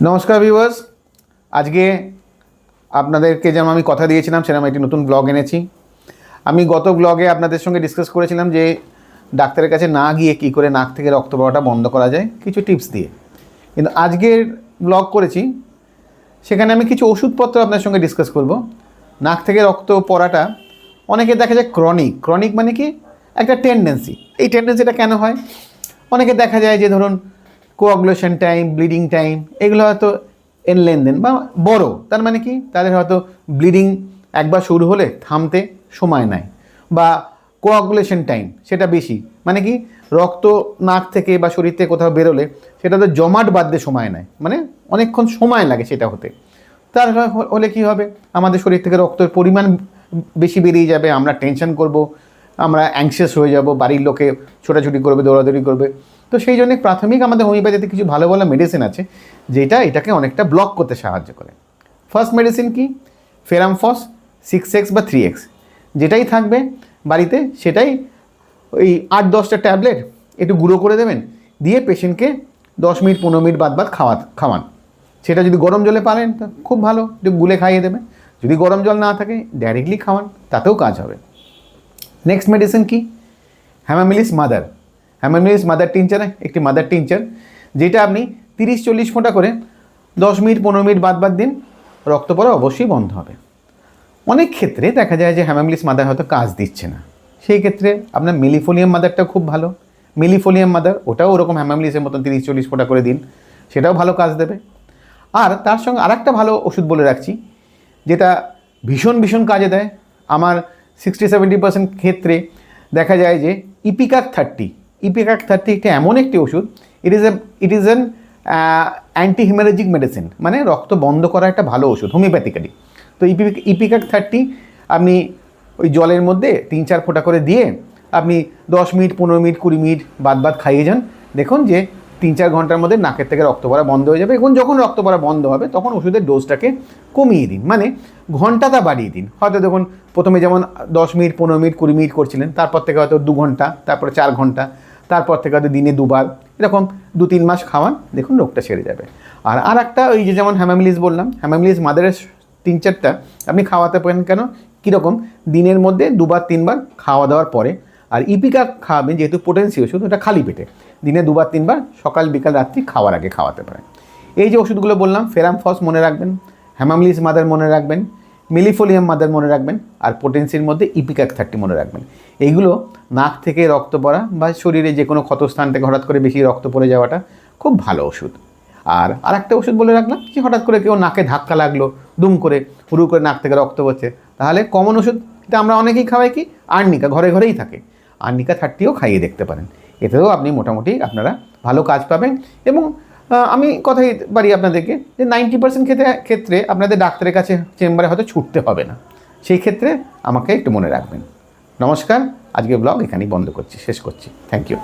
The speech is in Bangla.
নমস্কার ভিউয়ার্স, আজকে আপনাদেরকে যেমন আমি কথা দিয়েছিলাম সেরকম একটি নতুন ব্লগ এনেছি। আমি গত ব্লগে আপনাদের সঙ্গে ডিসকাস করেছিলাম যে ডাক্তারের কাছে না গিয়ে কী করে নাক থেকে রক্ত পড়াটা বন্ধ করা যায় কিছু টিপস দিয়ে। কিন্তু আজকের ব্লগ করেছি সেখানে আমি কিছু ওষুধপত্র আপনার সঙ্গে ডিসকাস করব। নাক থেকে রক্ত পড়াটা অনেকে দেখা যায় ক্রনিক মানে কি একটা টেন্ডেন্সি। এই টেন্ডেন্সিটা কেন হয়? অনেকে দেখা যায় যে ধরুন কোয়াগুলেশন টাইম, ব্লিডিং টাইম এগুলো হয়তো লেনদেন বা বড়, তার মানে কি তাদের হয়তো ব্লিডিং একবার শুরু হলে থামতে সময় নেয়, বা কোয়াগুলেশন টাইম সেটা বেশি, মানে কি রক্ত নাক থেকে বা শরীর থেকে কোথাও বেরোলে সেটা তো জমাট বাঁধতে সময় নেয়, মানে অনেকক্ষণ সময় লাগে সেটা হতে। তার হলে কি হবে, আমাদের শরীর থেকে রক্তের পরিমাণ বেশি বেরিয়ে যাবে, আমরা টেনশন করব, আমরা অ্যাংশিয়াস হয়ে যাব, বাড়ির লোকে ছোটাছুটি করবে, দৌড়াদৌড়ি করবে। তো সেই জন্য প্রাথমিক আমাদের হোমিওপ্যাথিতে কিছু ভালো ভালো মেডিসিন আছে যেটা এটাকে অনেকটা ব্লক করতে সাহায্য করে। ফার্স্ট মেডিসিন কি? ফেরামফস 6x বা 3x, যেটাই থাকবে বাড়িতে সেটাই ওই 8-10টা ট্যাবলেট একটু গুঁড়ো করে দেবেন, দিয়ে পেশেন্টকে 10 মিনিট 15 মিনিট বাদ খাওয়ান। সেটা যদি গরম জলে পারেন তা খুব ভালো, একটু গুলে খাইয়ে দেবেন। যদি গরম জল না থাকে ডাইরেক্টলি খাওয়ান, তাতেও কাজ হবে। নেক্সট মেডিসিন কি? হ্যামামিলিস মাদার টিনচার, একটি মাদার টিনচার, যেটা আপনি 30-40 ফোঁটা করে 10 মিনিট 15 মিনিট বাদ দিন, রক্ত পড়া অবশ্যই বন্ধ হবে। অনেক ক্ষেত্রে দেখা যায় যে হ্যামামিলিস মাদার হয়তো কাজ দিচ্ছে না, সেই ক্ষেত্রে আপনার মিলিফোলিয়াম মাদারটা খুব ভালো। মিলিফোলিয়াম মাদার ওটাও ওরকম হ্যামামিলিসের মতন 30-40 ফোঁটা করে দিন, সেটাও ভালো কাজ দেবে। আর তার সঙ্গে আরেকটা ভালো ওষুধ বলে রাখছি যেটা ভীষণ কাজে দেয়। আমার 60-70% ক্ষেত্রে দেখা যায় যে ইপিকাক 30 একটা এমন একটি ওষুধ, it is an anti haemorrhagic medicine, মানে রক্ত বন্ধ করা একটা ভালো ওষুধ হোমিওপ্যাথিক্যালি। তো ইপিকাক 30 আপনি ওই জলের মধ্যে 3-4 ফোঁটা করে দিয়ে আপনি 10 মিনিট 15 মিনিট 20 মিনিট বাদ খাইয়ে যান, দেখুন যে 3-4 ঘন্টার মধ্যে নাকের থেকে রক্ত পড়া বন্ধ হয়ে যাবে। এবং যখন রক্ত পড়া বন্ধ হবে তখন ওষুধের ডোজটাকে কমিয়ে দিন, মানে ঘন্টাটা বাড়িয়ে দিন। হয়তো দেখুন প্রথমে যেমন 10 মিনিট 15 মিনিট 20 মিনিট করছিলেন, তারপর থেকে হয়তো 2 ঘন্টা, তারপরে 4 ঘন্টা, তারপর থেকে হয়তো দিনে 2 বার, এরকম 2-3 মাস খাওয়ান, দেখুন রোগটা সেরে যাবে। আর একটা ওই যে যেমন হ্যামামিলিস বললাম, হ্যামামিলিস মাদারের 3-4টা আপনি খাওয়াতে পারেন। কেন? কীরকম? দিনের মধ্যে 2-3 বার খাওয়া দাওয়ার পরে। আর ইপিকা খাওয়াবেন যেহেতু পোটেন্সি ওষুধ, ওটা খালি পেটে দিনে 2-3 বার, সকাল বিকাল রাত্রি খাওয়ার আগে খাওয়াতে পারেন। এই যে ওষুধগুলো বললাম, ফেরামফস মনে রাখবেন, হ্যামামিলিস মাদার মনে রাখবেন, মিলিফোলিয়াম মাদার মনে রাখবেন, আর পোটেন্সির মধ্যে ইপিকাক 30 মনে রাখবেন। এইগুলো নাক থেকে রক্ত পড়া বা শরীরে যে কোনো ক্ষতস্থান থেকে হঠাৎ করে বেশি রক্ত পড়ে যাওয়াটা খুব ভালো ওষুধ। আর আরেকটা ওষুধ বলে রাখলাম যে হঠাৎ করে কেউ নাকে ধাক্কা লাগলো, দুম করে হুড়ু করে নাক থেকে রক্ত পড়ছে, তাহলে কমন ওষুধ এটা আমরা অনেকেই খাওয়াই কি, আর্নিকা, ঘরেই থাকে, আর্নিকা 30ও খাইয়ে দেখতে পারেন। এতেও আপনি মোটামুটি আপনারা ভালো কাজ পাবেন। এবং আমি কথাই পারি আপনাদেরকে যে 90% ক্ষেত্রে আপনাদের ডাক্তারের কাছে চেম্বারে হয়তো ছুটতে হবে না। সেই ক্ষেত্রে আমাকে একটু মনে রাখবেন। নমস্কার, আজকে ব্লগ এখানেই বন্ধ করছি, শেষ করছি। Thank you.